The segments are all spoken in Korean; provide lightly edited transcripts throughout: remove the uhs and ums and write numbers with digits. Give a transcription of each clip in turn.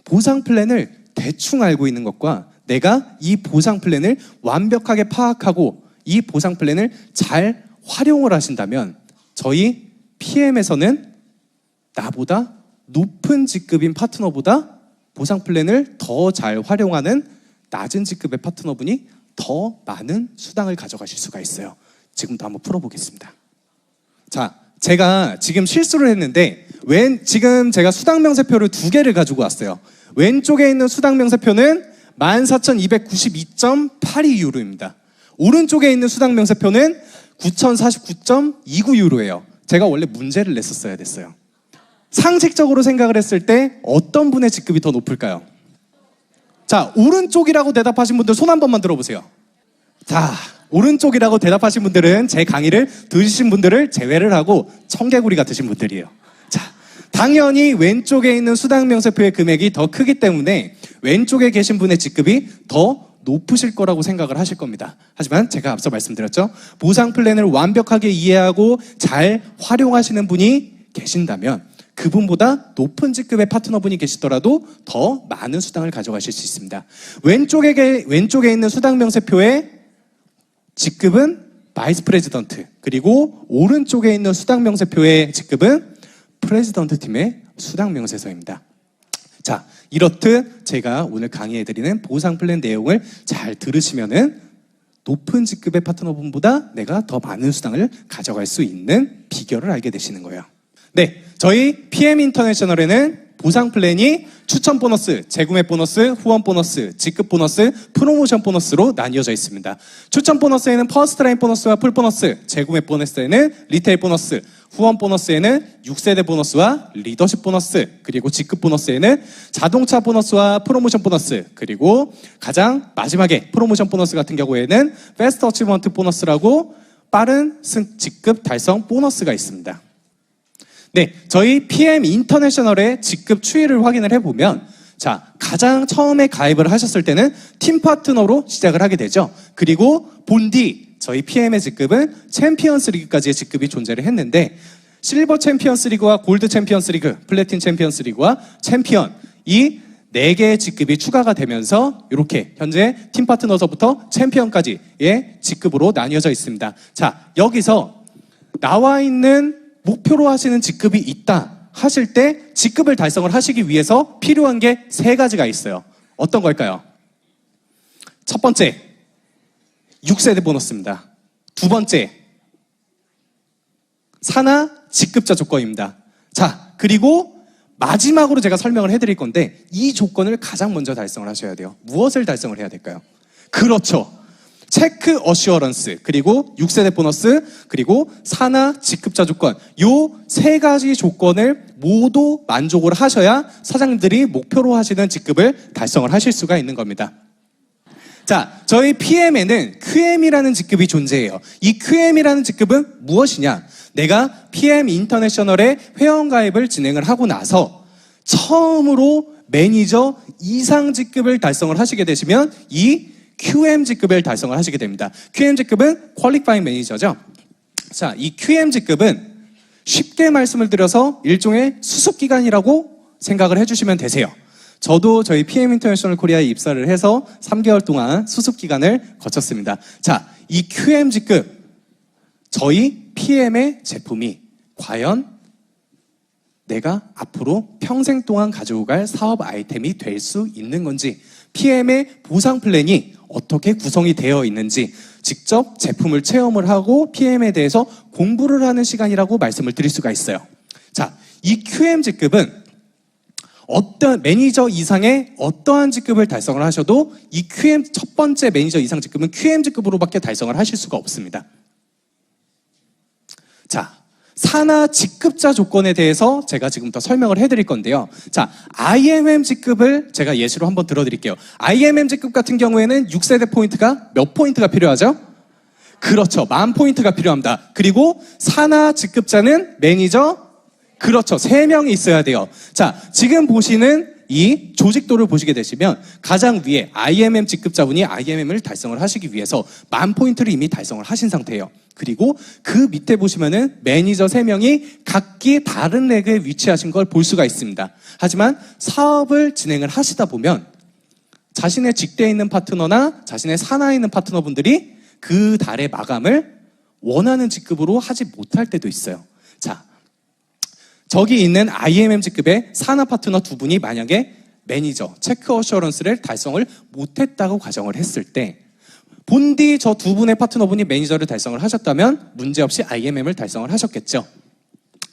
보상 플랜을 대충 알고 있는 것과 내가 이 보상 플랜을 완벽하게 파악하고 이 보상 플랜을 잘 활용을 하신다면 저희 PM에서는 나보다 높은 직급인 파트너보다 보상 플랜을 더 잘 활용하는 낮은 직급의 파트너분이 더 많은 수당을 가져가실 수가 있어요. 지금부터 한번 풀어보겠습니다. 자, 제가 지금 실수를 했는데 지금 제가 수당 명세표를 2개를 가지고 왔어요. 왼쪽에 있는 수당 명세표는 14,292.82유로입니다. 오른쪽에 있는 수당 명세표는 9,049.29유로예요. 제가 원래 문제를 냈었어야 됐어요. 상식적으로 생각을 했을 때 어떤 분의 직급이 더 높을까요? 자, 오른쪽이라고 대답하신 분들 손 한 번만 들어보세요. 자, 오른쪽이라고 대답하신 분들은 제 강의를 들으신 분들을 제외를 하고 청개구리 같으신 분들이에요. 자, 당연히 왼쪽에 있는 수당 명세표의 금액이 더 크기 때문에 왼쪽에 계신 분의 직급이 더 높으실 거라고 생각을 하실 겁니다. 하지만 제가 앞서 말씀드렸죠. 보상 플랜을 완벽하게 이해하고 잘 활용하시는 분이 계신다면 그분보다 높은 직급의 파트너분이 계시더라도 더 많은 수당을 가져가실 수 있습니다. 왼쪽에 있는 수당 명세표의 직급은 바이스 프레지던트, 그리고 오른쪽에 있는 수당 명세표의 직급은 프레지던트 팀의 수당 명세서입니다. 자, 이렇듯 제가 오늘 강의해드리는 보상 플랜 내용을 잘 들으시면은 높은 직급의 파트너분보다 내가 더 많은 수당을 가져갈 수 있는 비결을 알게 되시는 거예요. 네, 저희 PM 인터내셔널에는 보상 플랜이 추천 보너스, 재구매 보너스, 후원 보너스, 직급 보너스, 프로모션 보너스로 나뉘어져 있습니다. 추천 보너스에는 퍼스트 라인 보너스와 풀 보너스, 재구매 보너스에는 리테일 보너스, 후원 보너스에는 6세대 보너스와 리더십 보너스, 그리고 직급 보너스에는 자동차 보너스와 프로모션 보너스, 그리고 가장 마지막에 프로모션 보너스 같은 경우에는 패스트 어치먼트 보너스라고 빠른 직급 달성 보너스가 있습니다. 네, 저희 PM 인터내셔널의 직급 추이를 확인을 해보면 자, 가장 처음에 가입을 하셨을 때는 팀 파트너로 시작을 하게 되죠. 그리고 본디 저희 PM의 직급은 챔피언스 리그까지의 직급이 존재를 했는데 실버 챔피언스 리그와 골드 챔피언스 리그, 플래틴 챔피언스 리그와 챔피언 이 4개의 직급이 추가가 되면서 이렇게 현재 팀 파트너서부터 챔피언까지의 직급으로 나뉘어져 있습니다. 자, 여기서 나와 있는 목표로 하시는 직급이 있다 하실 때 직급을 달성을 하시기 위해서 필요한 게 3가지가 있어요. 어떤 걸까요? 첫 번째, 6세대 보너스입니다. 두 번째, 산하 직급자 조건입니다. 자, 그리고 마지막으로 제가 설명을 해드릴 건데 이 조건을 가장 먼저 달성을 하셔야 돼요. 무엇을 달성을 해야 될까요? 그렇죠. 체크 어시어런스, 그리고 6세대 보너스, 그리고 산하 직급자 조건 요 3가지 조건을 모두 만족을 하셔야 사장님들이 목표로 하시는 직급을 달성을 하실 수가 있는 겁니다. 자, 저희 PM에는 QM이라는 직급이 존재해요. 이 QM이라는 직급은 무엇이냐? 내가 PM 인터내셔널의 회원가입을 진행을 하고 나서 처음으로 매니저 이상 직급을 달성을 하시게 되시면 이 QM 직급을 달성을 하시게 됩니다. QM 직급은 퀄리파잉 매니저죠. 자, 이 QM 직급은 쉽게 말씀을 드려서 일종의 수습기간이라고 생각을 해주시면 되세요. 저도 저희 PM 인터내셔널 코리아에 입사를 해서 3개월 동안 수습기간을 거쳤습니다. 자, 이 QM 직급, 저희 PM의 제품이 과연 내가 앞으로 평생 동안 가지고 갈 사업 아이템이 될 수 있는 건지, PM의 보상 플랜이 어떻게 구성이 되어 있는지 직접 제품을 체험을 하고 PM에 대해서 공부를 하는 시간이라고 말씀을 드릴 수가 있어요. 자, 이 QM 직급은 어떤 매니저 이상의 어떠한 직급을 달성을 하셔도 이 QM 첫 번째 매니저 이상 직급은 QM 직급으로밖에 달성을 하실 수가 없습니다. 자, 산하 직급자 조건에 대해서 제가 지금부터 설명을 해드릴 건데요. 자, IMM 직급을 제가 예시로 한번 들어드릴게요. IMM 직급 같은 경우에는 6세대 포인트가 몇 포인트가 필요하죠? 그렇죠. 10,000포인트가 필요합니다. 그리고 산하 직급자는 매니저, 그렇죠. 3명이 있어야 돼요. 자, 지금 보시는 이 조직도를 보시게 되시면 가장 위에 IMM 직급자분이 IMM을 달성을 하시기 위해서 10,000포인트를 이미 달성을 하신 상태예요. 그리고 그 밑에 보시면은 매니저 3명이 각기 다른 렉에 위치하신 걸 볼 수가 있습니다. 하지만 사업을 진행을 하시다 보면 자신의 직대에 있는 파트너나 자신의 산하에 있는 파트너분들이 그 달의 마감을 원하는 직급으로 하지 못할 때도 있어요. 자, 저기 있는 IMM 직급의 산하 파트너 2분이 만약에 매니저, 체크 어셔런스를 달성을 못했다고 가정을 했을 때 본디 저 2분의 파트너분이 매니저를 달성을 하셨다면 문제없이 IMM을 달성을 하셨겠죠.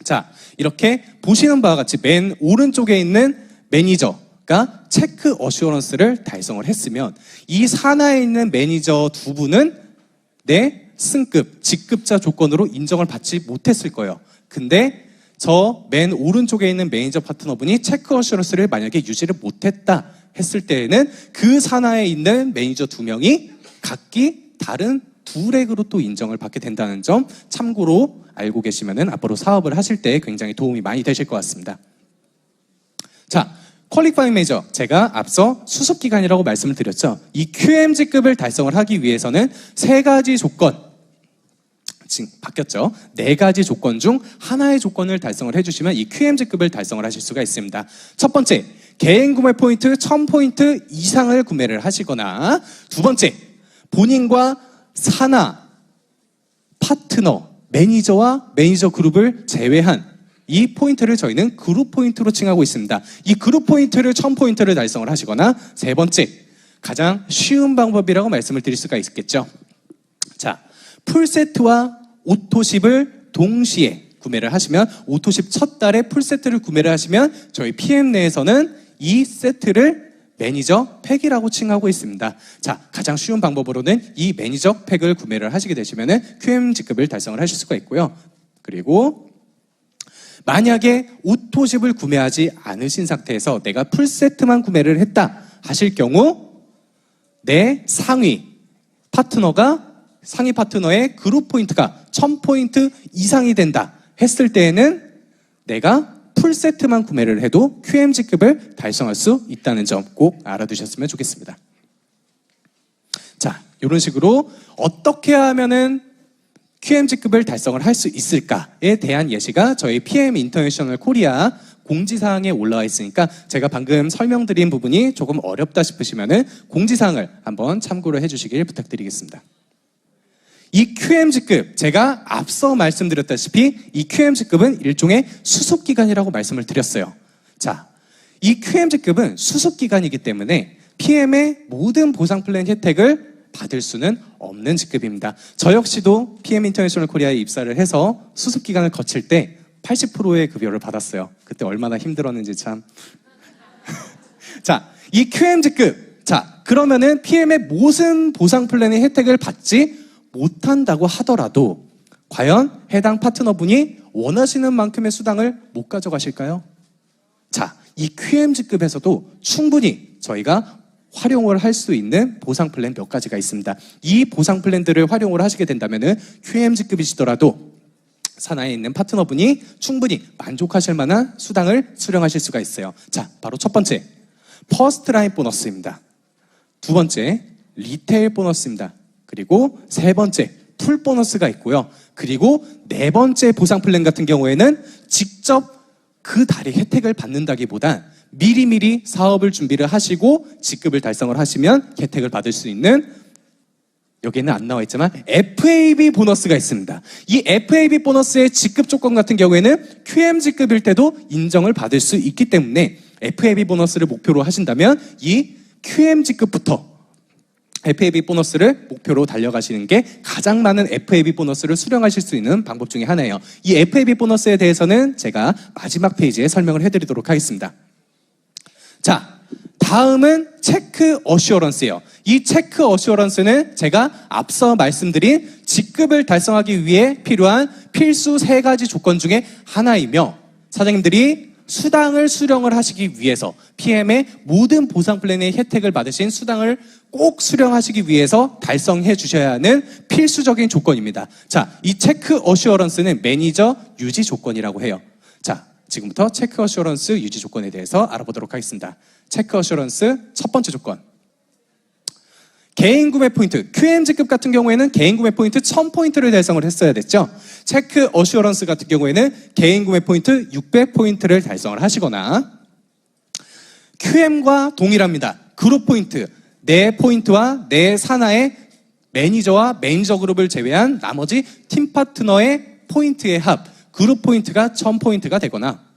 자, 이렇게 보시는 바와 같이 맨 오른쪽에 있는 매니저가 체크 어슈어런스를 달성을 했으면 이 산하에 있는 매니저 2분은 내 승급, 직급자 조건으로 인정을 받지 못했을 거예요. 근데 저 맨 오른쪽에 있는 매니저 파트너분이 체크 어슈어런스를 만약에 유지를 못했다 했을 때에는 그 산하에 있는 매니저 2명이 각기 다른 2렉으로 또 인정을 받게 된다는 점 참고로 알고 계시면은 앞으로 사업을 하실 때 굉장히 도움이 많이 되실 것 같습니다. 자, 퀄리파잉 매니저, 제가 앞서 수습기간이라고 말씀을 드렸죠. 이 QMG급을 달성을 하기 위해서는 3가지 조건, 지금 바뀌었죠. 4가지 조건 중 하나의 조건을 달성을 해주시면 이 QMG급을 달성을 하실 수가 있습니다. 첫 번째, 개인 구매 포인트 1000포인트 이상을 구매를 하시거나, 두 번째, 본인과 산하, 파트너, 매니저와 매니저 그룹을 제외한 이 포인트를 저희는 그룹 포인트로 칭하고 있습니다. 이 그룹 포인트를 1000포인트를 달성을 하시거나, 세 번째, 가장 쉬운 방법이라고 말씀을 드릴 수가 있겠죠. 자, 풀세트와 오토십을 동시에 구매를 하시면, 오토십 첫 달에 풀세트를 구매를 하시면 저희 PM 내에서는 이 세트를 매니저 팩이라고 칭하고 있습니다. 자, 가장 쉬운 방법으로는 이 매니저 팩을 구매를 하시게 되시면은 QM 직급을 달성을 하실 수가 있고요. 그리고 만약에 오토십을 구매하지 않으신 상태에서 내가 풀세트만 구매를 했다 하실 경우 내 상위 파트너의 그룹 포인트가 1000포인트 이상이 된다 했을 때에는 내가 풀세트만 구매를 해도 QMG급을 달성할 수 있다는 점 꼭 알아두셨으면 좋겠습니다. 자, 이런 식으로 어떻게 하면은 QMG급을 달성을 할 수 있을까에 대한 예시가 저희 PM 인터내셔널 코리아 공지사항에 올라와 있으니까 제가 방금 설명드린 부분이 조금 어렵다 싶으시면은 공지사항을 한번 참고를 해주시길 부탁드리겠습니다. 이 QMG급, 제가 앞서 말씀드렸다시피 이 QMG급은 일종의 수습기간이라고 말씀을 드렸어요. 자, 이 QMG급은 수습기간이기 때문에 PM의 모든 보상 플랜 혜택을 받을 수는 없는 직급입니다. 저 역시도 PM 인터내셔널 코리아에 입사를 해서 수습기간을 거칠 때 80%의 급여를 받았어요. 그때 얼마나 힘들었는지 참. 자, 이 QMG급. 자, 그러면은 PM의 모든 보상 플랜의 혜택을 받지 못한다고 하더라도 과연 해당 파트너분이 원하시는 만큼의 수당을 못 가져가실까요? 자, 이 QMG급에서도 충분히 저희가 활용을 할 수 있는 보상 플랜 몇 가지가 있습니다. 이 보상 플랜들을 활용을 하시게 된다면은 QMG급이시더라도 산하에 있는 파트너분이 충분히 만족하실 만한 수당을 수령하실 수가 있어요. 자, 바로 첫 번째, 퍼스트 라인 보너스입니다. 두 번째, 리테일 보너스입니다. 그리고 세 번째, 풀 보너스가 있고요. 그리고 네 번째 보상 플랜 같은 경우에는 직접 그 달의 혜택을 받는다기보단 미리미리 사업을 준비를 하시고 직급을 달성을 하시면 혜택을 받을 수 있는, 여기에는 안 나와 있지만 FAB 보너스가 있습니다. 이 FAB 보너스의 직급 조건 같은 경우에는 QMG급일 때도 인정을 받을 수 있기 때문에 FAB 보너스를 목표로 하신다면 이 QMG급부터 FAB 보너스를 목표로 달려가시는 게 가장 많은 FAB 보너스를 수령하실 수 있는 방법 중에 하나예요. 이 FAB 보너스에 대해서는 제가 마지막 페이지에 설명을 해드리도록 하겠습니다. 자, 다음은 체크 어슈어런스예요. 이 체크 어슈어런스는 제가 앞서 말씀드린 직급을 달성하기 위해 필요한 필수 3가지 조건 중에 하나이며, 사장님들이 수당을 수령을 하시기 위해서 PM의 모든 보상 플랜의 혜택을 받으신 수당을 꼭 수령하시기 위해서 달성해 주셔야 하는 필수적인 조건입니다. 자, 이 체크 어슈어런스는 매니저 유지 조건이라고 해요. 자, 지금부터 체크 어슈런스 유지 조건에 대해서 알아보도록 하겠습니다. 체크 어슈런스 첫 번째 조건. 개인 구매 포인트, QM직급 같은 경우에는 개인 구매 포인트 1000포인트를 달성을 했어야 됐죠. 체크 어슈어런스 같은 경우에는 개인 구매 포인트 600포인트를 달성을 하시거나 QM과 동일합니다. 그룹 포인트, 내 포인트와 내 산하의 매니저와 매니저 그룹을 제외한 나머지 팀 파트너의 포인트의 합, 그룹 포인트가 1000포인트가 되거나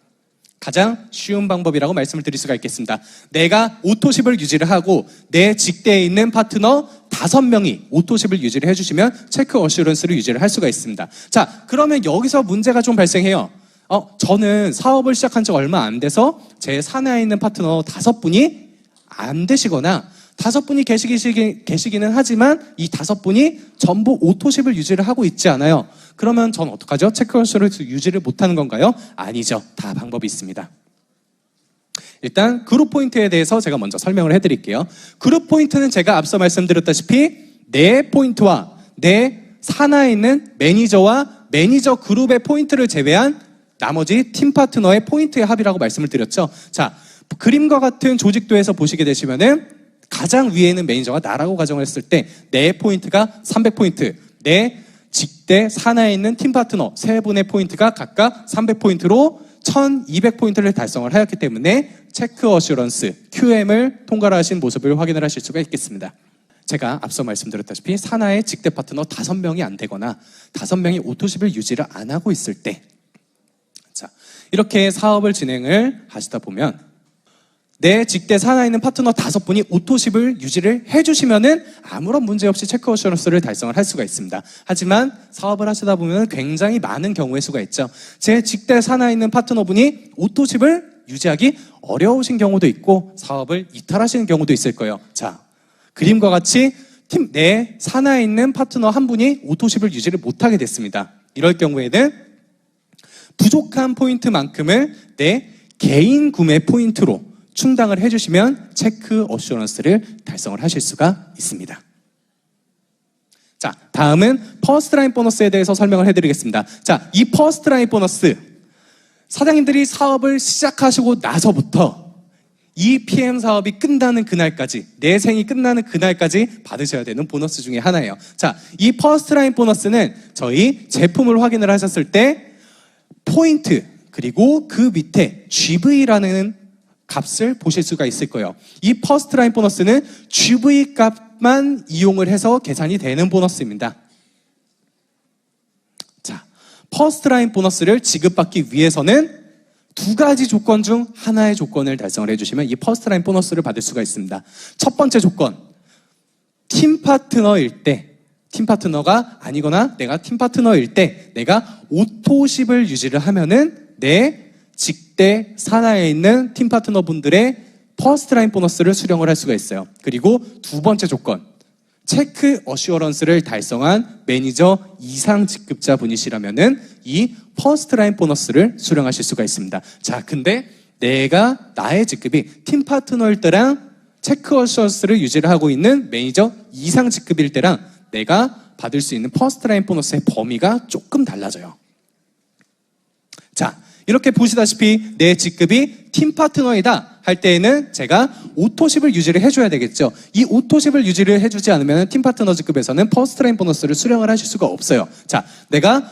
가장 쉬운 방법이라고 말씀을 드릴 수가 있겠습니다. 내가 오토십을 유지를 하고 내 직대에 있는 파트너 5명이 오토십을 유지를 해주시면 체크 어슈런스를 유지를 할 수가 있습니다. 자, 그러면 여기서 문제가 좀 발생해요. 저는 사업을 시작한 지 얼마 안 돼서 제 산하에 있는 파트너 5분이 안 되시거나 5분이 계시기는 하지만 이 5분이 전부 오토십을 유지를 하고 있지 않아요. 그러면 전 어떡하죠? 체크 어슈런스 유지를 못하는 건가요? 아니죠. 다 방법이 있습니다. 일단 그룹 포인트에 대해서 제가 먼저 설명을 해드릴게요. 그룹 포인트는 제가 앞서 말씀드렸다시피 내 포인트와 내 산하에 있는 매니저와 매니저 그룹의 포인트를 제외한 나머지 팀 파트너의 포인트의 합이라고 말씀을 드렸죠. 자, 그림과 같은 조직도에서 보시게 되시면은 가장 위에 있는 매니저가 나라고 가정을 했을 때 내 포인트가 300포인트, 내 직대 산하에 있는 팀 파트너 3분의 포인트가 각각 300포인트로 1200포인트를 달성을 하였기 때문에 체크 어슈런스, QM을 통과하신 모습을 확인을 하실 수가 있겠습니다. 제가 앞서 말씀드렸다시피 산하의 직대 파트너 5명이 안 되거나 5명이 오토십을 유지를 안 하고 있을 때, 자, 이렇게 사업을 진행을 하시다 보면 내 직대 산하에 있는 파트너 5분이 오토십을 유지를 해주시면은 아무런 문제 없이 체크 어슈런스를 달성을 할 수가 있습니다. 하지만 사업을 하시다 보면 굉장히 많은 경우의 수가 있죠. 제 직대 산하에 있는 파트너분이 오토십을 유지하기 어려우신 경우도 있고 사업을 이탈하시는 경우도 있을 거예요. 자, 그림과 같이 내 산하에 있는 파트너 한 분이 오토십을 유지를 못하게 됐습니다. 이럴 경우에는 부족한 포인트만큼을 내 개인 구매 포인트로 충당을 해주시면 체크 어슈런스를 달성을 하실 수가 있습니다. 자, 다음은 퍼스트 라인 보너스에 대해서 설명을 해드리겠습니다. 자, 이 퍼스트 라인 보너스, 사장님들이 사업을 시작하시고 나서부터 이 PM 사업이 끝나는 그날까지, 내 생이 끝나는 그날까지 받으셔야 되는 보너스 중에 하나예요. 자, 이 퍼스트 라인 보너스는 저희 제품을 확인을 하셨을 때 포인트, 그리고 그 밑에 GV라는 값을 보실 수가 있을 거예요. 이 퍼스트 라인 보너스는 GV 값만 이용을 해서 계산이 되는 보너스입니다. 자, 퍼스트 라인 보너스를 지급받기 위해서는 2가지 조건 중 하나의 조건을 달성을 해주시면 이 퍼스트 라인 보너스를 받을 수가 있습니다. 첫 번째 조건, 팀 파트너일 때, 팀 파트너가 아니거나 내가 팀 파트너일 때 내가 오토십을 유지를 하면은 내 직대 산하에 있는 팀 파트너 분들의 퍼스트 라인 보너스를 수령을 할 수가 있어요. 그리고 2번째 조건, 체크 어슈어런스를 달성한 매니저 이상 직급자 분이시라면은 이 퍼스트 라인 보너스를 수령하실 수가 있습니다. 자, 근데 내가 나의 직급이 팀 파트너일 때랑 체크 어슈어런스를 유지를 하고 있는 매니저 이상 직급일 때랑 내가 받을 수 있는 퍼스트 라인 보너스의 범위가 조금 달라져요. 자, 이렇게 보시다시피 내 직급이 팀 파트너이다 할 때에는 제가 오토십을 유지를 해줘야 되겠죠. 이 오토십을 유지를 해주지 않으면 팀 파트너 직급에서는 퍼스트 라인 보너스를 수령을 하실 수가 없어요. 자, 내가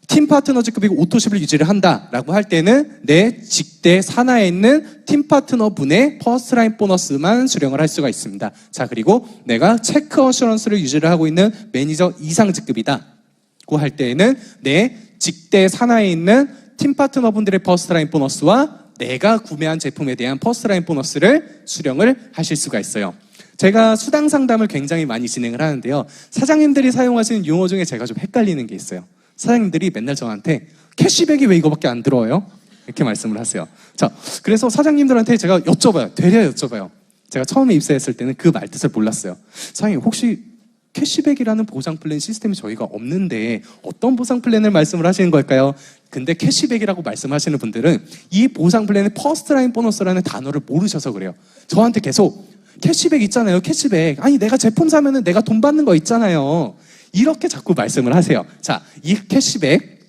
팀 파트너 직급이고 오토십을 유지를 한다라고 할 때는 내 직대 산하에 있는 팀 파트너 분의 퍼스트 라인 보너스만 수령을 할 수가 있습니다. 자, 그리고 내가 체크 어슈런스를 유지를 하고 있는 매니저 이상 직급이다고 할 때에는 내 직대 산하에 있는 팀 파트너분들의 퍼스트 라인 보너스와 내가 구매한 제품에 대한 퍼스트 라인 보너스를 수령을 하실 수가 있어요. 제가 수당 상담을 굉장히 많이 진행을 하는데요. 사장님들이 사용하시는 용어 중에 제가 좀 헷갈리는 게 있어요. 사장님들이 맨날 저한테 캐시백이 왜 이거밖에 안 들어와요? 이렇게 말씀을 하세요. 자, 그래서 사장님들한테 제가 여쭤봐요. 되려 여쭤봐요. 제가 처음에 입사했을 때는 그 말뜻을 몰랐어요. 사장님, 혹시 캐시백이라는 보상 플랜 시스템이 저희가 없는데 어떤 보상 플랜을 말씀을 하시는 걸까요? 근데 캐시백이라고 말씀하시는 분들은 이 보상 플랜의 퍼스트 라인 보너스라는 단어를 모르셔서 그래요. 저한테 계속 캐시백 있잖아요. 캐시백. 아니, 내가 제품 사면은 내가 돈 받는 거 있잖아요. 이렇게 자꾸 말씀을 하세요. 자, 이 캐시백,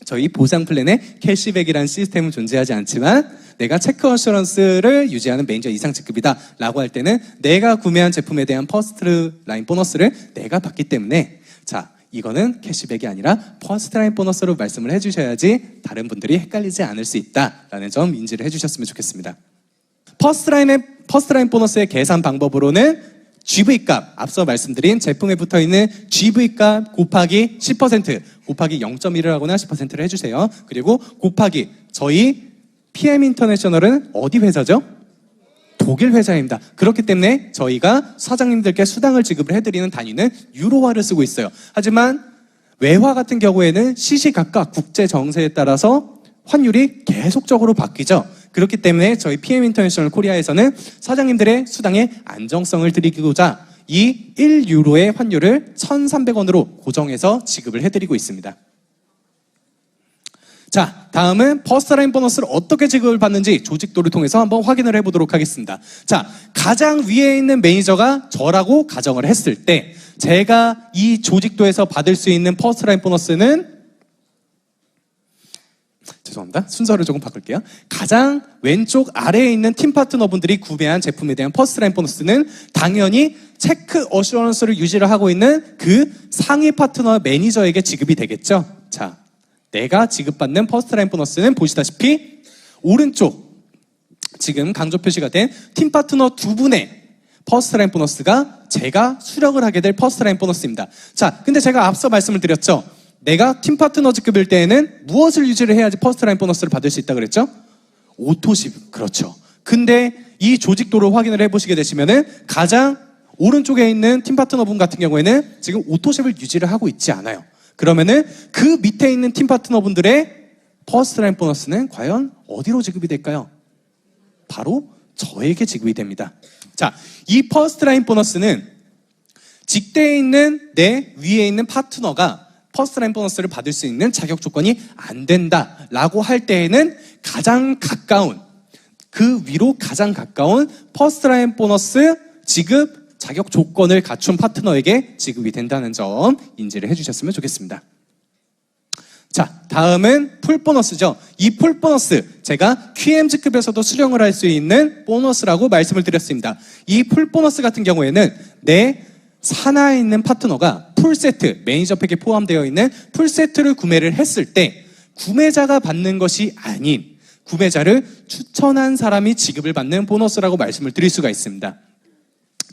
저희 보상 플랜에 캐시백이라는 시스템은 존재하지 않지만 내가 체크 어슈런스를 유지하는 매니저 이상 직급이다 라고 할 때는 내가 구매한 제품에 대한 퍼스트 라인 보너스를 내가 받기 때문에 자, 이거는 캐시백이 아니라 퍼스트 라인 보너스로 말씀을 해주셔야지 다른 분들이 헷갈리지 않을 수 있다라는 점 인지를 해주셨으면 좋겠습니다. 퍼스트 라인 보너스의 계산 방법으로는 GV값, 앞서 말씀드린 제품에 붙어있는 GV값 곱하기 10%, 곱하기 0.1을 하거나 10%를 해주세요. 그리고 곱하기 저희 PM 인터내셔널은 어디 회사죠? 독일 회사입니다. 그렇기 때문에 저희가 사장님들께 수당을 지급을 해드리는 단위는 유로화를 쓰고 있어요. 하지만 외화 같은 경우에는 시시각각 국제 정세에 따라서 환율이 계속적으로 바뀌죠. 그렇기 때문에 저희 PM 인터내셔널 코리아에서는 사장님들의 수당의 안정성을 드리고자 이 1유로의 환율을 1,300원으로 고정해서 지급을 해드리고 있습니다. 자, 다음은 퍼스트 라인 보너스를 어떻게 지급을 받는지 조직도를 통해서 한번 확인을 해보도록 하겠습니다. 자, 가장 위에 있는 매니저가 저라고 가정을 했을 때 제가 이 조직도에서 받을 수 있는 퍼스트 라인 보너스는 죄송합니다. 순서를 조금 바꿀게요. 가장 왼쪽 아래에 있는 팀 파트너분들이 구매한 제품에 대한 퍼스트 라인 보너스는 당연히 체크 어슈런스를 유지를 하고 있는 그 상위 파트너 매니저에게 지급이 되겠죠. 자, 내가 지급받는 퍼스트 라인 보너스는 보시다시피 오른쪽 지금 강조 표시가 된 팀 파트너 두 분의 퍼스트 라인 보너스가 제가 수령을 하게 될 퍼스트 라인 보너스입니다. 자, 근데 제가 앞서 말씀을 드렸죠. 내가 팀 파트너 직급일 때에는 무엇을 유지를 해야지 퍼스트 라인 보너스를 받을 수 있다 그랬죠? 오토십. 그렇죠. 근데 이 조직도를 확인을 해보시게 되시면은 가장 오른쪽에 있는 팀 파트너분 같은 경우에는 지금 오토십을 유지를 하고 있지 않아요. 그러면은 그 밑에 있는 팀 파트너분들의 퍼스트 라인 보너스는 과연 어디로 지급이 될까요? 바로 저에게 지급이 됩니다. 자, 이 퍼스트 라인 보너스는 직대에 있는 내 위에 있는 파트너가 퍼스트 라인 보너스를 받을 수 있는 자격 조건이 안 된다라고 할 때에는 가장 가까운 그 위로 가장 가까운 퍼스트 라인 보너스 지급 자격 조건을 갖춘 파트너에게 지급이 된다는 점 인지를 해주셨으면 좋겠습니다. 자, 다음은 풀 보너스죠. 이 풀 보너스 제가 QMG급에서도 수령을 할 수 있는 보너스라고 말씀을 드렸습니다. 이 풀 보너스 같은 경우에는 내 산하에 있는 파트너가 풀세트, 매니저 팩에 포함되어 있는 풀세트를 구매를 했을 때 구매자가 받는 것이 아닌 구매자를 추천한 사람이 지급을 받는 보너스라고 말씀을 드릴 수가 있습니다.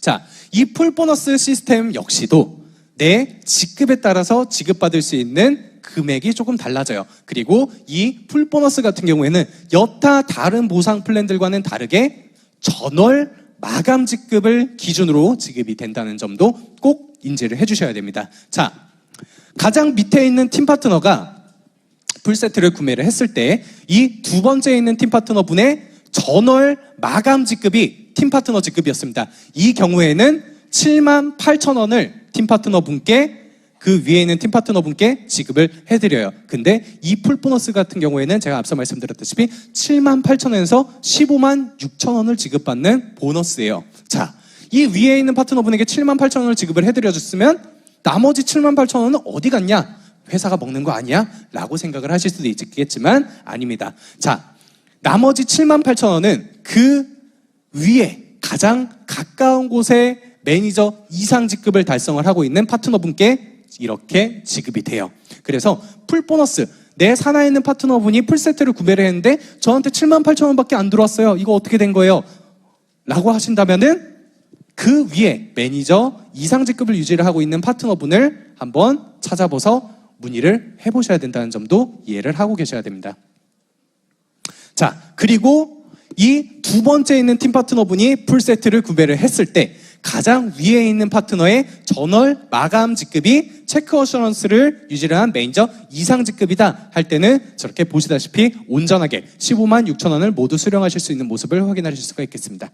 자, 이 풀 보너스 시스템 역시도 내 직급에 따라서 지급받을 수 있는 금액이 조금 달라져요. 그리고 이 풀 보너스 같은 경우에는 여타 다른 보상 플랜들과는 다르게 전월 마감 직급을 기준으로 지급이 된다는 점도 꼭 인지를 해주셔야 됩니다. 자, 가장 밑에 있는 팀 파트너가 풀세트를 구매를 했을 때 이 두 번째에 있는 팀 파트너분의 전월 마감 직급이 팀 파트너 직급이었습니다. 이 경우에는 78,000원을 팀 파트너분께 그 위에 있는 팀 파트너분께 지급을 해드려요. 근데 이 풀 보너스 같은 경우에는 제가 앞서 말씀드렸다시피 78,000원에서 156,000원을 지급받는 보너스예요. 자, 이 위에 있는 파트너분에게 78,000원을 지급을 해드려줬으면 나머지 78,000원은 어디 갔냐? 회사가 먹는 거 아니야? 라고 생각을 하실 수도 있겠지만 아닙니다. 자, 나머지 78,000원은 그 위에 가장 가까운 곳에 매니저 이상 직급을 달성을 하고 있는 파트너분께 이렇게 지급이 돼요. 그래서 풀 보너스, 내 산하에 있는 파트너분이 풀세트를 구매를 했는데 저한테 78,000원밖에 안 들어왔어요. 이거 어떻게 된 거예요? 라고 하신다면은 그 위에 매니저 이상 직급을 유지를 하고 있는 파트너분을 한번 찾아보서 문의를 해보셔야 된다는 점도 이해를 하고 계셔야 됩니다. 자, 그리고 이 두 번째 있는 팀 파트너분이 풀세트를 구매를 했을 때 가장 위에 있는 파트너의 전월 마감 직급이 체크 어슈런스를 유지를 한 매니저 이상 직급이다 할 때는 저렇게 보시다시피 온전하게 156,000원을 모두 수령하실 수 있는 모습을 확인하실 수가 있겠습니다.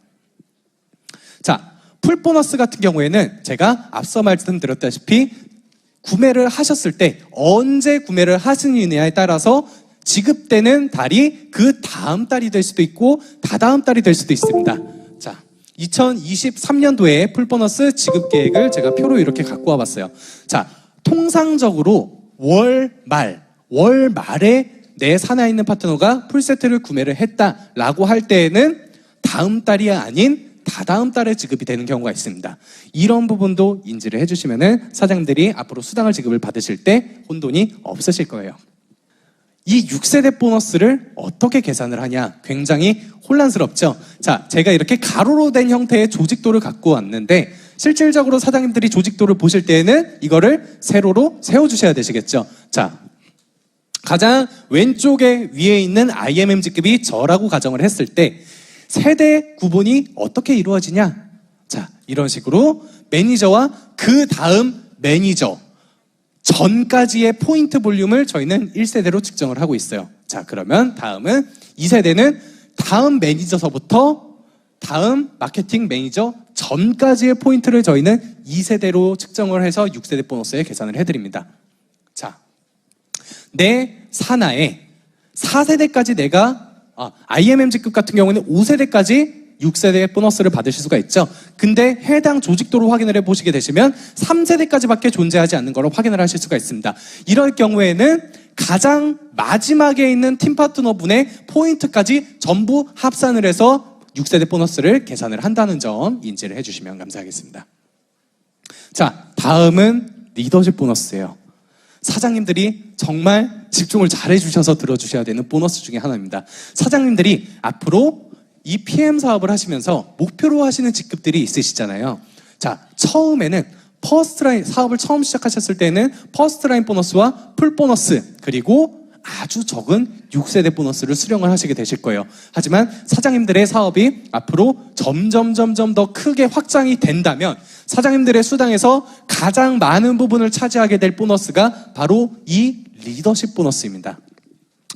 자, 풀 보너스 같은 경우에는 제가 앞서 말씀드렸다시피 구매를 하셨을 때 언제 구매를 하시느냐에 따라서 지급되는 달이 그 다음 달이 될 수도 있고 다다음 달이 될 수도 있습니다. 자, 2023년도에 풀보너스 지급 계획을 제가 표로 이렇게 갖고 와봤어요. 자, 통상적으로 월 말, 월 말에 내 산하에 있는 파트너가 풀세트를 구매를 했다라고 할 때에는 다음 달이 아닌 다다음 달에 지급이 되는 경우가 있습니다. 이런 부분도 인지를 해주시면은 사장님들이 앞으로 수당을 지급을 받으실 때 혼돈이 없으실 거예요. 이 6세대 보너스를 어떻게 계산을 하냐? 굉장히 혼란스럽죠? 자, 제가 이렇게 가로로 된 형태의 조직도를 갖고 왔는데 실질적으로 사장님들이 조직도를 보실 때에는 이거를 세로로 세워주셔야 되시겠죠? 자, 가장 왼쪽에 위에 있는 IMM 직급이 저라고 가정을 했을 때 세대 구분이 어떻게 이루어지냐? 자, 이런 식으로 매니저와 그 다음 매니저 전까지의 포인트 볼륨을 저희는 1세대로 측정을 하고 있어요. 자, 그러면 다음은 2세대는 다음 매니저서부터 다음 마케팅 매니저 전까지의 포인트를 저희는 2세대로 측정을 해서 6세대 보너스에 계산을 해드립니다. 자, 내 산하에 4세대까지 내가 IMM 직급 같은 경우는 5세대까지 6세대 보너스를 받으실 수가 있죠. 근데 해당 조직도를 확인을 해보시게 되시면 3세대까지밖에 존재하지 않는 걸 확인을 하실 수가 있습니다. 이럴 경우에는 가장 마지막에 있는 팀 파트너분의 포인트까지 전부 합산을 해서 6세대 보너스를 계산을 한다는 점 인지를 해주시면 감사하겠습니다. 자, 다음은 리더십 보너스예요. 사장님들이 정말 집중을 잘 해주셔서 들어주셔야 되는 보너스 중에 하나입니다. 사장님들이 앞으로 이 PM 사업을 하시면서 목표로 하시는 직급들이 있으시잖아요. 자, 처음에는 퍼스트라인 사업을 처음 시작하셨을 때는 퍼스트라인 보너스와 풀 보너스 그리고 아주 적은 6세대 보너스를 수령을 하시게 되실 거예요. 하지만 사장님들의 사업이 앞으로 점점 더 크게 확장이 된다면 사장님들의 수당에서 가장 많은 부분을 차지하게 될 보너스가 바로 이 리더십 보너스입니다.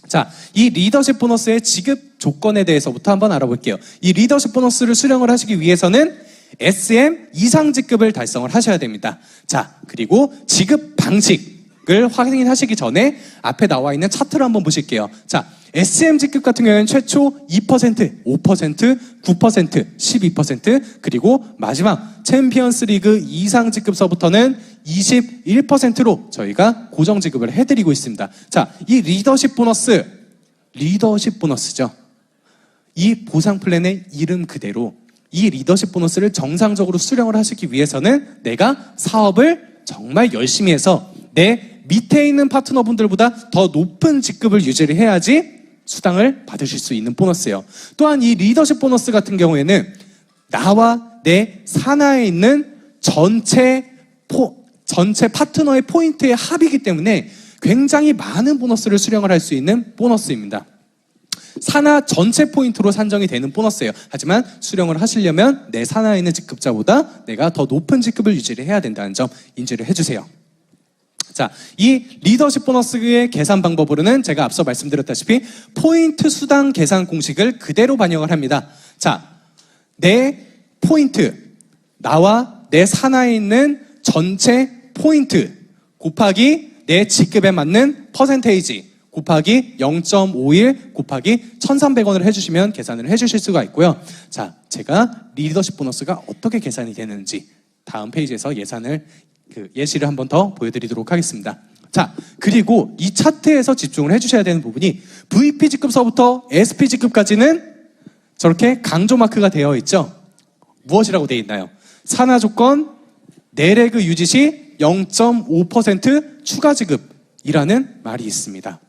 자, 이 리더십 보너스의 지급 조건에 대해서부터 한번 알아볼게요. 이 리더십 보너스를 수령을 하시기 위해서는 SM 이상 직급을 달성을 하셔야 됩니다. 자, 그리고 지급 방식을 확인하시기 전에 앞에 나와 있는 차트를 한번 보실게요. 자, SM 직급 같은 경우에는 최초 2%, 5%, 9%, 12% 그리고 마지막 챔피언스 리그 이상 직급서부터는 21%로 저희가 고정 지급을 해드리고 있습니다. 자, 이 리더십 보너스죠. 이 보상 플랜의 이름 그대로 이 리더십 보너스를 정상적으로 수령을 하시기 위해서는 내가 사업을 정말 열심히 해서 내 밑에 있는 파트너분들보다 더 높은 직급을 유지를 해야지 수당을 받으실 수 있는 보너스예요. 또한 이 리더십 보너스 같은 경우에는 나와 내 산하에 있는 전체 파트너의 포인트의 합이기 때문에 굉장히 많은 보너스를 수령을 할 수 있는 보너스입니다. 산하 전체 포인트로 산정이 되는 보너스예요. 하지만 수령을 하시려면 내 산하에 있는 직급자보다 내가 더 높은 직급을 유지를 해야 된다는 점 인지를 해주세요. 자, 이 리더십 보너스의 계산 방법으로는 제가 앞서 말씀드렸다시피 포인트 수당 계산 공식을 그대로 반영을 합니다. 자, 내 포인트, 나와 내 산하에 있는 전체 포인트 곱하기 내 직급에 맞는 퍼센테이지 곱하기 0.51 곱하기 1,300원을 해주시면 계산을 해주실 수가 있고요. 자, 제가 리더십 보너스가 어떻게 계산이 되는지 다음 페이지에서 예시를 한번 더 보여드리도록 하겠습니다. 자, 그리고 이 차트에서 집중을 해주셔야 되는 부분이 VP 직급서부터 SP 직급까지는 저렇게 강조 마크가 되어 있죠. 무엇이라고 되어 있나요? 산하 조건 내레그 유지 시 0.5% 추가 지급이라는 말이 있습니다.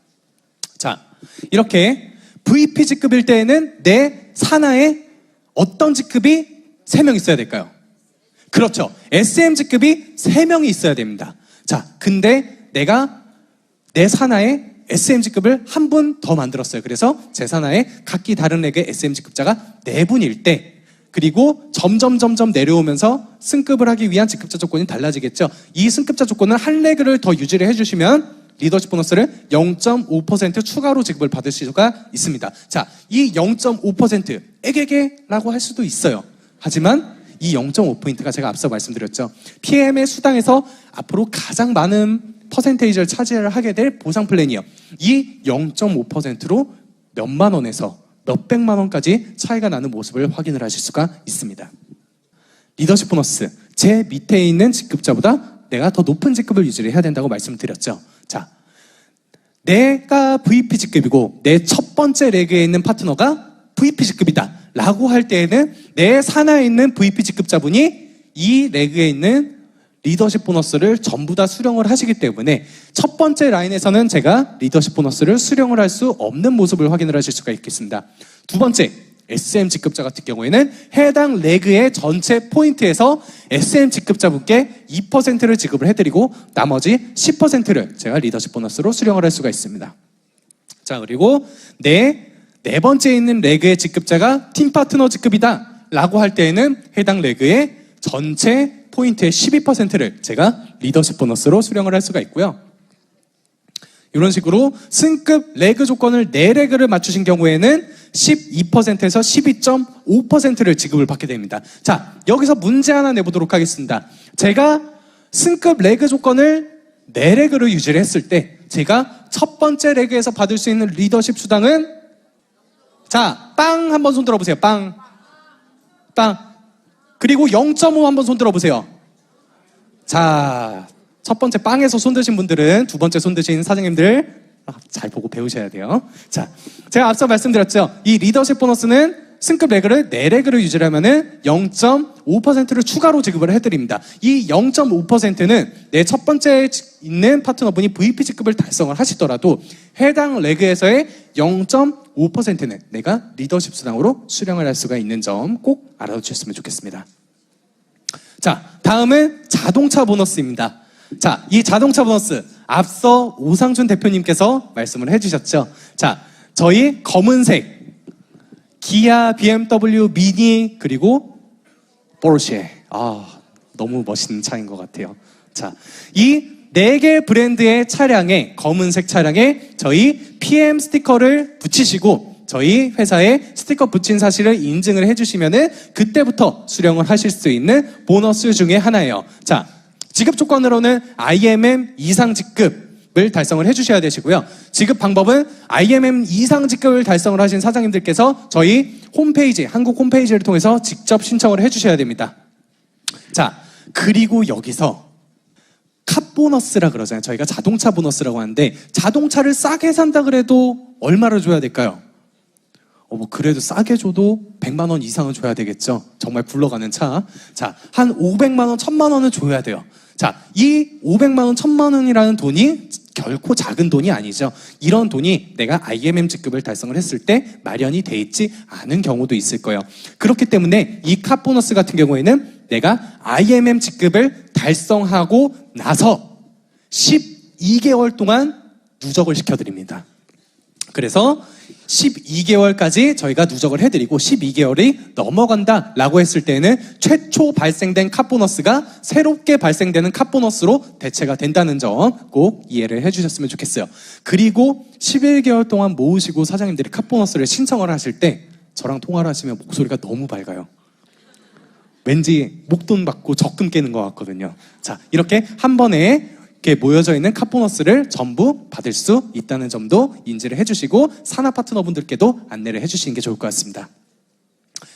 자, 이렇게 VP 직급일 때에는 내 산하에 어떤 직급이 3명 있어야 될까요? 그렇죠. SM 직급이 3명이 있어야 됩니다. 자, 근데 내가 내 산하에 SM 직급을 한 분 더 만들었어요. 그래서 제 산하에 각기 다른 렉의 SM 직급자가 4분일 때 그리고 점점 내려오면서 승급을 하기 위한 직급자 조건이 달라지겠죠. 이 승급자 조건은 한 레그를 더 유지를 해주시면 리더십 보너스를 0.5% 추가로 지급을 받으실 수가 있습니다. 자, 이 0.5% 에게게라고 할 수도 있어요. 하지만 이 0.5%가 제가 앞서 말씀드렸죠. PM의 수당에서 앞으로 가장 많은 퍼센테이지를 차지를 하게 될 보상 플랜이요. 이 0.5%로 몇만 원에서 몇백만 원까지 차이가 나는 모습을 확인을 하실 수가 있습니다. 리더십 보너스, 제 밑에 있는 직급자보다 내가 더 높은 직급을 유지를 해야 된다고 말씀드렸죠. 자, 내가 VP 직급이고 내 첫 번째 레그에 있는 파트너가 VP 직급이다 라고 할 때에는 내 산하에 있는 VP 직급자분이 이 레그에 있는 리더십 보너스를 전부 다 수령을 하시기 때문에 첫 번째 라인에서는 제가 리더십 보너스를 수령을 할 수 없는 모습을 확인을 하실 수가 있겠습니다. 두 번째, SM 직급자 같은 경우에는 해당 레그의 전체 포인트에서 SM 직급자분께 2%를 지급을 해드리고 나머지 10%를 제가 리더십 보너스로 수령을 할 수가 있습니다. 자, 그리고 네 번째에 있는 레그의 직급자가 팀 파트너 직급이다 라고 할 때에는 해당 레그의 전체 포인트의 12%를 제가 리더십 보너스로 수령을 할 수가 있고요. 이런 식으로 승급 레그 조건을 4레그를 맞추신 경우에는 12%에서 12.5%를 지급을 받게 됩니다. 자, 여기서 문제 하나 내보도록 하겠습니다. 제가 승급 레그 조건을 4레그로 유지를 했을 때 제가 첫 번째 레그에서 받을 수 있는 리더십 수당은 자, 빵 한번 손 들어보세요. 빵. 그리고 0.5 한번 손 들어보세요. 자, 첫 번째 빵에서 손 드신 분들은 두 번째 손 드신 사장님들 잘 보고 배우셔야 돼요. 자, 제가 앞서 말씀드렸죠. 이 리더십 보너스는 승급 레그를 4레그를 유지를 하면은 0.5%를 추가로 지급을 해드립니다. 이 0.5%는 내 첫 번째 있는 파트너분이 VP 직급을 달성을 하시더라도 해당 레그에서의 0.5%는 내가 리더십 수당으로 수령을 할 수가 있는 점 꼭 알아두셨으면 좋겠습니다. 자, 다음은 자동차 보너스입니다. 자, 이 자동차 보너스 앞서 오상준 대표님께서 말씀을 해주셨죠. 자, 저희 검은색 기아, BMW, 미니 그리고 포르쉐. 너무 멋있는 차인 것 같아요. 자, 이 4개 브랜드의 차량에 검은색 차량에 저희 PM 스티커를 붙이시고 저희 회사에 스티커 붙인 사실을 인증을 해주시면은 그때부터 수령을 하실 수 있는 보너스 중에 하나예요. 자, 지급 조건으로는 IMM 이상 직급을 달성을 해주셔야 되시고요. 지급 방법은 IMM 이상 직급을 달성을 하신 사장님들께서 저희 홈페이지, 한국 홈페이지를 통해서 직접 신청을 해주셔야 됩니다. 자, 그리고 여기서 카보너스라 그러잖아요. 저희가 자동차 보너스라고 하는데 자동차를 싸게 산다 그래도 얼마를 줘야 될까요? 그래도 싸게 줘도 100만 원 이상은 줘야 되겠죠. 정말 굴러가는 차. 자, 한 500만 원, 1000만 원은 줘야 돼요. 자, 이 500만 원, 1000만 원이라는 돈이 결코 작은 돈이 아니죠. 이런 돈이 내가 IMM 직급을 달성을 했을 때 마련이 돼 있지 않은 경우도 있을 거예요. 그렇기 때문에 이 카보너스 같은 경우에는 내가 IMM 직급을 달성하고 나서 12개월 동안 누적을 시켜드립니다. 그래서 12개월까지 저희가 누적을 해드리고 12개월이 넘어간다라고 했을 때는 최초 발생된 카보너스가 새롭게 발생되는 카보너스로 대체가 된다는 점 꼭 이해를 해주셨으면 좋겠어요. 그리고 11개월 동안 모으시고 사장님들이 카보너스를 신청을 하실 때 저랑 통화를 하시면 목소리가 너무 밝아요. 왠지 목돈 받고 적금 깨는 것 같거든요. 자, 이렇게 한 번에 이렇게 모여져 있는 카보너스를 전부 받을 수 있다는 점도 인지를 해주시고 산하 파트너분들께도 안내를 해주시는 게 좋을 것 같습니다.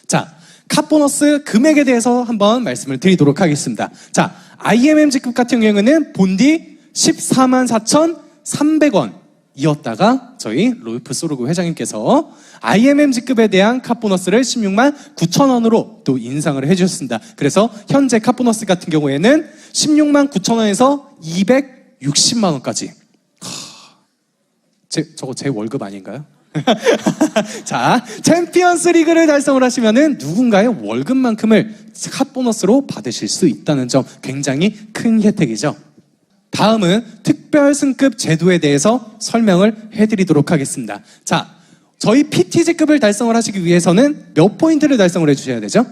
자, 카보너스 금액에 대해서 한번 말씀을 드리도록 하겠습니다. 자, IMM 직급 같은 경우에는 본디 144,300원이었다가 저희 로이프 소르그 회장님께서 IMM 직급에 대한 카보너스를 16만 9천 원으로 또 인상을 해주셨습니다. 그래서 현재 카보너스 같은 경우에는 16만 9천 원에서 260만 원까지. 저거 제 월급 아닌가요? 자, 챔피언스 리그를 달성을 하시면은 누군가의 월급만큼을 카보너스로 받으실 수 있다는 점 굉장히 큰 혜택이죠. 다음은 특별 승급 제도에 대해서 설명을 해드리도록 하겠습니다. 자, 저희 PTG급을 달성을 하시기 위해서는 몇 포인트를 달성을 해주셔야 되죠?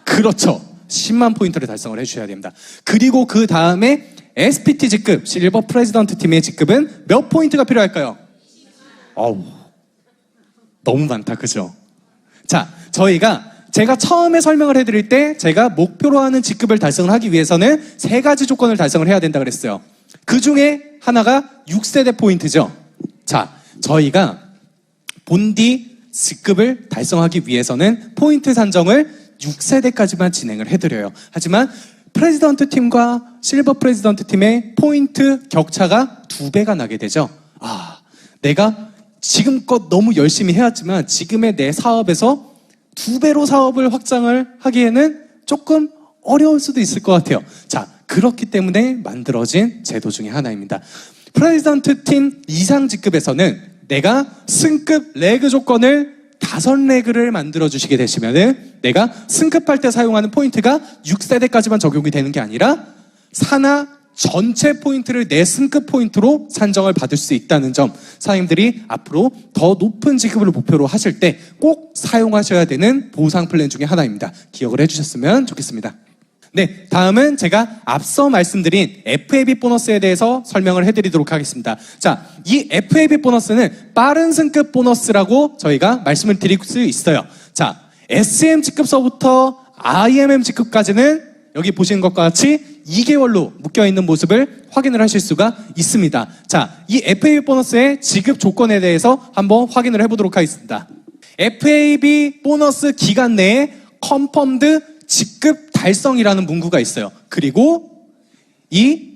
그렇죠. 10만 포인트를 달성을 해주셔야 됩니다. 그리고 그 다음에 SPTG급, 실버 프레지던트 팀의 직급은 몇 포인트가 필요할까요? 너무 많다, 그죠? 자, 제가 처음에 설명을 해드릴 때 제가 목표로 하는 직급을 달성을 하기 위해서는 3가지 조건을 달성을 해야 된다 그랬어요. 그 중에 하나가 6세대 포인트죠. 자, 저희가 본디 직급을 달성하기 위해서는 포인트 산정을 6세대까지만 진행을 해드려요. 하지만 프레지던트 팀과 실버 프레지던트 팀의 포인트 격차가 2배가 나게 되죠. 내가 지금껏 너무 열심히 해왔지만 지금의 내 사업에서 2배로 사업을 확장을 하기에는 조금 어려울 수도 있을 것 같아요. 자, 그렇기 때문에 만들어진 제도 중에 하나입니다. 프레지던트 팀 이상 직급에서는 내가 승급 레그 조건을 5레그를 만들어 주시게 되시면은 내가 승급할 때 사용하는 포인트가 6세대까지만 적용이 되는 게 아니라 산하 전체 포인트를 내 승급 포인트로 산정을 받을 수 있다는 점, 사장님들이 앞으로 더 높은 직급을 목표로 하실 때 꼭 사용하셔야 되는 보상 플랜 중에 하나입니다. 기억을 해주셨으면 좋겠습니다. 네, 다음은 제가 앞서 말씀드린 FAB 보너스에 대해서 설명을 해드리도록 하겠습니다. 자, 이 FAB 보너스는 빠른 승급 보너스라고 저희가 말씀을 드릴 수 있어요. 자, SM 직급서부터 IMM 직급까지는 여기 보시는 것과 같이 2개월로 묶여있는 모습을 확인을 하실 수가 있습니다. 자, 이 FAB 보너스의 지급 조건에 대해서 한번 확인을 해보도록 하겠습니다. FAB 보너스 기간 내에 컨펌드 직급 달성이라는 문구가 있어요. 그리고 이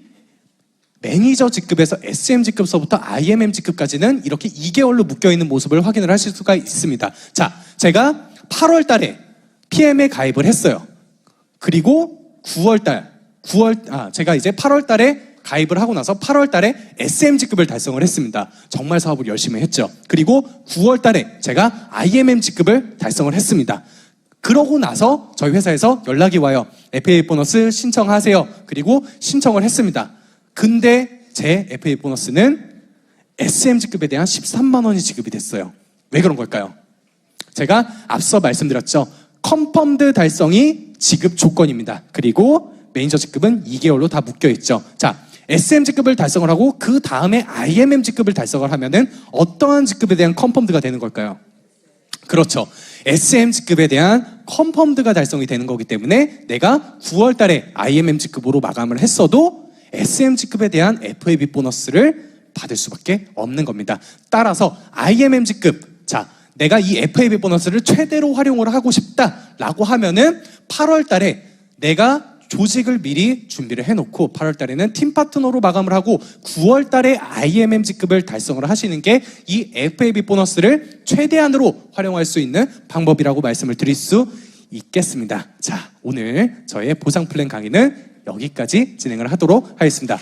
매니저 직급에서 SM 직급서부터 IMM 직급까지는 이렇게 2개월로 묶여있는 모습을 확인을 하실 수가 있습니다. 자, 제가 8월 달에 PM에 가입을 했어요. 그리고 제가 이제 8월 달에 가입을 하고 나서 8월 달에 SM 직급을 달성을 했습니다. 정말 사업을 열심히 했죠. 그리고 9월 달에 제가 IMM 직급을 달성을 했습니다. 그러고 나서 저희 회사에서 연락이 와요. FA 보너스 신청하세요. 그리고 신청을 했습니다. 근데 제 FA 보너스는 SM 직급에 대한 13만 원이 지급이 됐어요. 왜 그런 걸까요? 제가 앞서 말씀드렸죠. 컨펌드 달성이 지급 조건입니다. 그리고 매니저 직급은 2개월로 다 묶여있죠. 자, SM 직급을 달성을 하고 그 다음에 IMM 직급을 달성을 하면은 어떠한 직급에 대한 컨펌드가 되는 걸까요? 그렇죠. SM 직급에 대한 컨펌드가 달성이 되는 거기 때문에 내가 9월 달에 IMM 직급으로 마감을 했어도 SM 직급에 대한 FAB 보너스를 받을 수밖에 없는 겁니다. 따라서 IMM 직급, 자, 내가 이 FAB 보너스를 최대로 활용을 하고 싶다라고 하면은 8월 달에 내가 조직을 미리 준비를 해놓고 8월 달에는 팀 파트너로 마감을 하고 9월 달에 IMM 직급을 달성을 하시는 게 이 FAB 보너스를 최대한으로 활용할 수 있는 방법이라고 말씀을 드릴 수 있겠습니다. 자, 오늘 저의 보상 플랜 강의는 여기까지 진행을 하도록 하겠습니다.